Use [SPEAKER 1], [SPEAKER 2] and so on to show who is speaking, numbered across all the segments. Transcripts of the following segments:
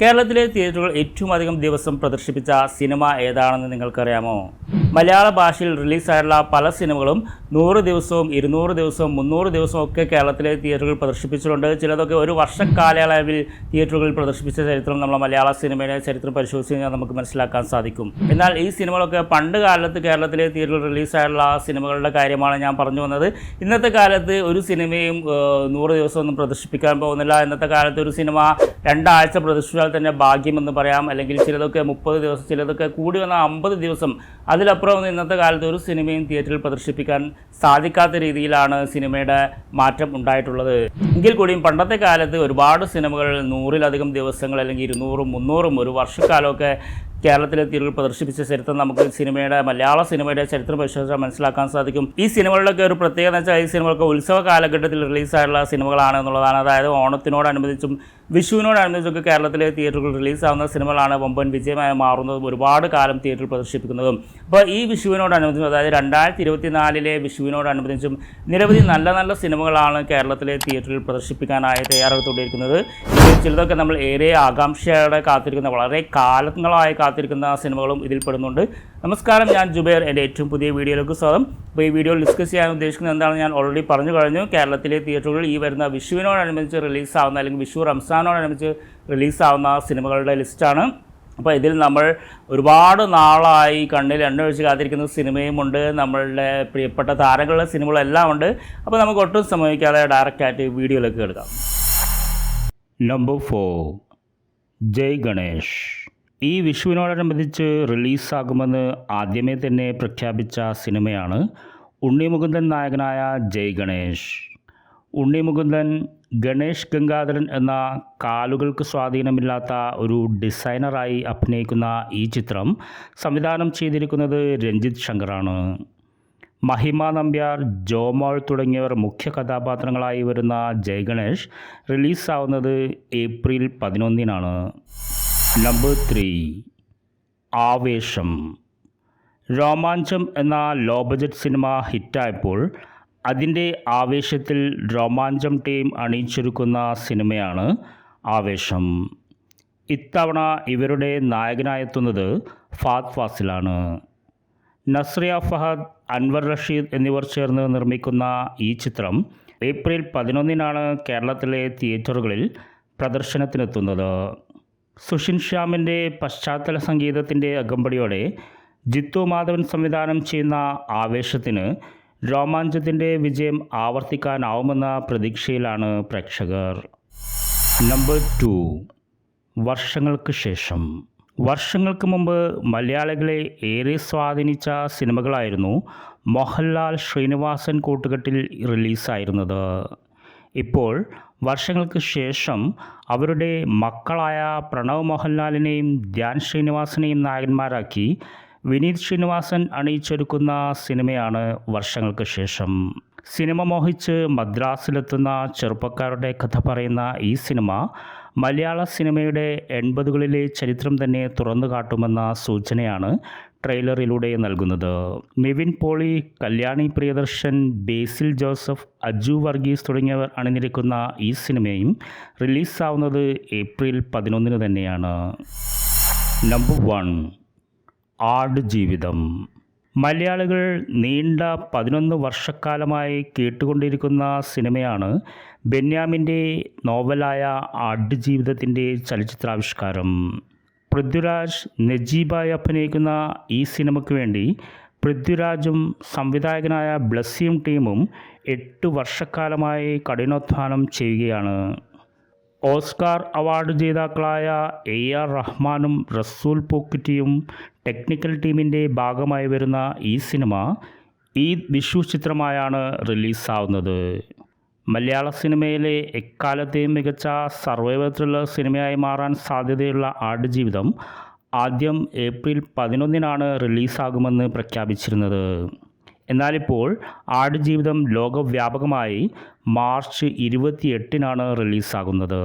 [SPEAKER 1] കേരളത്തിലെ തിയേറ്ററുകൾ ഏറ്റവും അധികം ദിവസം പ്രദർശിപ്പിച്ച സിനിമ ഏതാണെന്ന് നിങ്ങൾക്കറിയാമോ? മലയാള ഭാഷയിൽ റിലീസായിട്ടുള്ള പല സിനിമകളും 100 ദിവസവും 200 ദിവസവും 300 ദിവസവും ഒക്കെ കേരളത്തിലെ തിയേറ്ററുകൾ പ്രദർശിപ്പിച്ചിട്ടുണ്ട്. ചിലതൊക്കെ ഒരു വർഷക്കാലയളവിൽ തിയേറ്ററുകളിൽ പ്രദർശിപ്പിച്ച ചരിത്രം നമ്മൾ മലയാള സിനിമയുടെ ചരിത്രം പരിശോധിച്ച് കഴിഞ്ഞാൽ നമുക്ക് മനസ്സിലാക്കാൻ സാധിക്കും. എന്നാൽ ഈ സിനിമകളൊക്കെ പണ്ട് കാലത്ത് കേരളത്തിലെ തിയേറ്ററുകൾ റിലീസായിട്ടുള്ള സിനിമകളുടെ കാര്യമാണ് ഞാൻ പറഞ്ഞു വന്നത്. ഇന്നത്തെ കാലത്ത് ഒരു സിനിമയും 100 ദിവസമൊന്നും പ്രദർശിപ്പിക്കാൻ പോകുന്നില്ല. ഇന്നത്തെ കാലത്ത് ഒരു സിനിമ 2 ആഴ്ച പ്രദർശിപ്പിച്ചാൽ തന്നെ ഭാഗ്യമെന്ന് പറയാം. അല്ലെങ്കിൽ ചിലതൊക്കെ 30 ദിവസം, ചിലതൊക്കെ കൂടി വന്ന 50 ദിവസം. അതിലപ്പുറം ഇന്നത്തെ കാലത്ത് ഒരു സിനിമയും തിയേറ്ററിൽ പ്രദർശിപ്പിക്കാൻ സാധിക്കാത്ത രീതിയിലാണ് സിനിമയുടെ മാറ്റം ഉണ്ടായിട്ടുള്ളത്. എങ്കിൽ കൂടിയും പണ്ടത്തെ കാലത്ത് ഒരുപാട് സിനിമകൾ 100-ലധികം ദിവസങ്ങൾ അല്ലെങ്കിൽ 200-ഉം 300-ഉം ഒരു വർഷക്കാലമൊക്കെ കേരളത്തിലെ തിയേറ്ററുകൾ പ്രദർശിപ്പിച്ച ചരിത്രം നമുക്ക് മലയാള സിനിമയുടെ ചരിത്രം പരിശോധിച്ചാൽ മനസ്സിലാക്കാൻ സാധിക്കും. ഈ സിനിമകളുടെയൊക്കെ ഒരു പ്രത്യേകത എന്ന് വെച്ചാൽ ഈ സിനിമകൾക്ക് ഉത്സവ കാലഘട്ടത്തിൽ റിലീസായിട്ടുള്ള സിനിമകളാണ് എന്നുള്ളതാണ്. അതായത് ഓണത്തിനോടനുബന്ധിച്ചും വിഷുവിനോടനുബന്ധിച്ചൊക്കെ കേരളത്തിലെ തിയേറ്ററുകൾ റിലീസാവുന്ന സിനിമകളാണ് വമ്പൻ വിജയമായി മാറുന്നതും ഒരുപാട് കാലം തിയേറ്ററിൽ പ്രദർശിപ്പിക്കുന്നതും. അപ്പോൾ ഈ വിഷുവിനോടനുബന്ധിച്ചും, അതായത് 2024 വിഷുവിനോടനുബന്ധിച്ചും നിരവധി നല്ല നല്ല സിനിമകളാണ് കേരളത്തിലെ തിയേറ്ററിൽ പ്രദർശിപ്പിക്കാനായി തയ്യാറെടുത്തുകൊണ്ടിരിക്കുന്നത്. ചിലതൊക്കെ നമ്മൾ ഏറെ ആകാംക്ഷയോടെ കാത്തിരിക്കുന്ന, വളരെ കാലങ്ങളായി കാത്തിരിക്കുന്ന സിനിമകളും ഇതിൽ പെടുന്നുണ്ട്. നമസ്കാരം, ഞാൻ ജുബൈർ. എൻ്റെ ഏറ്റവും പുതിയ വീഡിയോയിലേക്ക് സ്വാഗതം. അപ്പോൾ ഈ വീഡിയോയിൽ ഡിസ്കസ് ചെയ്യാൻ ഉദ്ദേശിക്കുന്നത് എന്താണെന്ന് ഞാൻ ഓൾറെഡി പറഞ്ഞു കഴിഞ്ഞു. കേരളത്തിലെ തിയേറ്ററുകളിൽ ഈ വരുന്ന വിഷുവിനോടനുബന്ധിച്ച് റിലീസാവുന്ന അല്ലെങ്കിൽ വിഷു റംസാനോടനുബന്ധിച്ച് റിലീസാവുന്ന സിനിമകളുടെ ലിസ്റ്റാണ്. അപ്പോൾ ഇതിൽ നമ്മൾ ഒരുപാട് നാളായി കണ്ണിൽ എണ്ണ ഒഴിച്ച് കാത്തിരിക്കുന്ന സിനിമയുമുണ്ട്, നമ്മളുടെ പ്രിയപ്പെട്ട താരങ്ങളുടെ സിനിമകളെല്ലാം ഉണ്ട്. അപ്പോൾ നമുക്ക് ഒട്ടും സമയിക്കാതെ ഡയറക്റ്റായിട്ട് വീഡിയോയിലേക്ക് എടുക്കാം. നമ്പർ 4, ജയ് ഗണേഷ്. ഈ വിഷുവിനോടനുബന്ധിച്ച് റിലീസാകുമെന്ന് ആദ്യമേ തന്നെ പ്രഖ്യാപിച്ച സിനിമയാണ് ഉണ്ണി മുകുന്ദൻ നായകനായ ജയ് ഗണേഷ്. ഉണ്ണി മുകുന്ദൻ ഗണേഷ് ഗംഗാധരൻ എന്ന കാലുകൾക്ക് സ്വാധീനമില്ലാത്ത ഒരു ഡിസൈനറായി അഭിനയിക്കുന്ന ഈ ചിത്രം സംവിധാനം ചെയ്തിരിക്കുന്നത് രഞ്ജിത്ത് ശങ്കറാണ്. മഹിമ നമ്പ്യാർ, ജോമോൾ തുടങ്ങിയവർ മുഖ്യ കഥാപാത്രങ്ങളായി വരുന്ന ജയ് ഗണേഷ് റിലീസാവുന്നത് ഏപ്രിൽ 11-നാണ്. നമ്പർ 3, ആവേശം. രോമാഞ്ചം എന്ന ലോ ബജറ്റ് സിനിമ ഹിറ്റായപ്പോൾ അതിൻ്റെ ആവേശത്തിൽ രോമാഞ്ചം ടീം അണിയിച്ചൊരുക്കുന്ന സിനിമയാണ് ആവേശം. ഇത്തവണ ഇവരുടെ നായകനായെത്തുന്നത് ഫഹദ് ഫാസിലാണ്. നസ്രിയ ഫഹദ്, അൻവർ റഷീദ് എന്നിവർ ചേർന്ന് നിർമ്മിക്കുന്ന ഈ ചിത്രം ഏപ്രിൽ 11-നാണ് കേരളത്തിലെ തിയേറ്ററുകളിൽ പ്രദർശനത്തിനെത്തുന്നത്. സുഷിൻ ശ്യാമിൻ്റെ പശ്ചാത്തല സംഗീതത്തിൻ്റെ അകമ്പടിയോടെ ജിത്തു മാധവൻ സംവിധാനം ചെയ്യുന്ന ആവേശത്തിന് രോമാഞ്ചത്തിൻ്റെ വിജയം ആവർത്തിക്കാനാവുമെന്ന പ്രതീക്ഷയിലാണ് പ്രേക്ഷകർ. നമ്പർ 2, വർഷങ്ങൾക്ക് ശേഷം. വർഷങ്ങൾക്ക് മുമ്പ് മലയാളികളെ ഏറെ സ്വാധീനിച്ച സിനിമകളായിരുന്നു മോഹൻലാൽ ശ്രീനിവാസൻ കൂട്ടുകെട്ടിൽ റിലീസായിരുന്നത്. ഇപ്പോൾ വർഷങ്ങൾക്ക് ശേഷം അവരുടെ മക്കളായ പ്രണവ് മോഹൻലാലിനെയും ധ്യാൻ ശ്രീനിവാസനെയും നായകന്മാരാക്കി വിനീത് ശ്രീനിവാസൻ അണിയിച്ചൊരുക്കുന്ന സിനിമയാണ് വർഷങ്ങൾക്ക് ശേഷം. സിനിമ മോഹിച്ച് മദ്രാസിലെത്തുന്ന ചെറുപ്പക്കാരുടെ കഥ പറയുന്ന ഈ സിനിമ മലയാള സിനിമയുടെ 80കളിലെ ചരിത്രം തന്നെ തുറന്നു കാട്ടുമെന്ന സൂചനയാണ് ട്രെയിലറിലൂടെ നൽകുന്നത്. നിവിൻ പോളി, കല്യാണി പ്രിയദർശൻ, ബേസിൽ ജോസഫ്, അജു വർഗീസ് തുടങ്ങിയവർ അണിനിരക്കുന്ന ഈ സിനിമയും റിലീസാവുന്നത് ഏപ്രിൽ 11 തന്നെയാണ്. നമ്പർ 1, ആടുജീവിതം. മലയാളികൾ നീണ്ട 11 വർഷക്കാലമായി കേട്ടുകൊണ്ടിരിക്കുന്ന സിനിമയാണ് ബെന്യാമിൻ്റെ നോവലായ ആടുജീവിതത്തിൻ്റെ ചലച്ചിത്രാവിഷ്കാരം. പൃഥ്വിരാജ്, നജീബായി അഭിനയിക്കുന്ന ഈ സിനിമയ്ക്ക് വേണ്ടി പൃഥ്വിരാജും സംവിധായകനായ ബ്ലസ്സിയും ടീമും 8 വർഷക്കാലമായി കഠിനാധ്വാനം ചെയ്യുകയാണ്. ഓസ്കാർ അവാർഡ് ജേതാക്കളായ AR റഹ്മാനും റസൂൽ പൂക്കുറ്റിയും ടെക്നിക്കൽ ടീമിൻ്റെ ഭാഗമായി വരുന്ന ഈ സിനിമ ഈ വിഷു ചിത്രമായാണ് റിലീസാവുന്നത്. മലയാള സിനിമയിലെ എക്കാലത്തെയും മികച്ച സർവൈവൽ ത്രില്ലർ സിനിമയായി മാറാൻ സാധ്യതയുള്ള ആടുജീവിതം ആദ്യം ഏപ്രിൽ 11-നാണ് റിലീസാകുമെന്ന് പ്രഖ്യാപിച്ചിരുന്നത്. എന്നാലിപ്പോൾ ആടുജീവിതം ലോകവ്യാപകമായി മാർച്ച് 28-നാണ് റിലീസാകുന്നത്.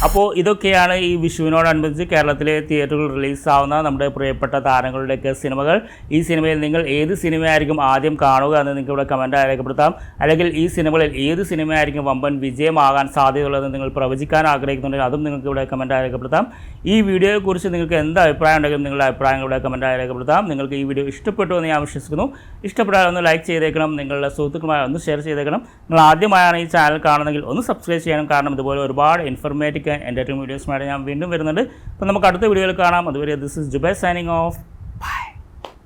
[SPEAKER 1] അപ്പോൾ ഇതൊക്കെയാണ് ഈ വിഷുവിനോടനുബന്ധിച്ച് കേരളത്തിലെ തിയേറ്ററുകൾ റിലീസാവുന്ന നമ്മുടെ പ്രിയപ്പെട്ട താരങ്ങളുടെയൊക്കെ സിനിമകൾ. ഈ സിനിമയിൽ നിങ്ങൾ ഏത് സിനിമയായിരിക്കും ആദ്യം കാണുക എന്ന് നിങ്ങൾക്ക് ഇവിടെ കമൻറ്റായി രേഖപ്പെടുത്താം. അല്ലെങ്കിൽ ഈ സിനിമകളിൽ ഏത് സിനിമയായിരിക്കും വമ്പൻ വിജയമാകാൻ സാധ്യതയുള്ളതെന്ന് നിങ്ങൾ പ്രവചിക്കാൻ ആഗ്രഹിക്കുന്നുണ്ടെങ്കിൽ അതും നിങ്ങൾക്ക് ഇവിടെ കമൻറ്റായി രേഖപ്പെടുത്താം. ഈ വീഡിയോയെക്കുറിച്ച് നിങ്ങൾക്ക് എന്ത് അഭിപ്രായം ഉണ്ടെങ്കിലും നിങ്ങളുടെ അഭിപ്രായങ്ങൾ ഇവിടെ കമൻറ്റായി രേഖപ്പെടുത്താം. നിങ്ങൾക്ക് ഈ വീഡിയോ ഇഷ്ടപ്പെട്ടു എന്ന് ഞാൻ വിശ്വസിക്കുന്നു. ഇഷ്ടപ്പെട്ടാൽ ഒന്ന് ലൈക്ക് ചെയ്തേക്കണം, നിങ്ങളുടെ സുഹൃത്തുക്കളുമായി ഒന്ന് ഷെയർ ചെയ്തേക്കണം. നിങ്ങൾ ആദ്യമായാണ് ഈ ചാനൽ കാണുന്നതെങ്കിൽ ഒന്ന് സബ്സ്ക്രൈബ് ചെയ്യണം. കാരണം ഇതുപോലെ ഒരുപാട് ഇൻഫർമേറ്റീവ് എൻ്റർടൈൻമെൻറ്റ് വീഡിയോസുമായിട്ട് ഞാൻ വീണ്ടും വരുന്നുണ്ട്. അപ്പോൾ നമുക്ക് അടുത്ത വീഡിയോയിൽ കാണാം. അതുവരെ this is Jubair signing of.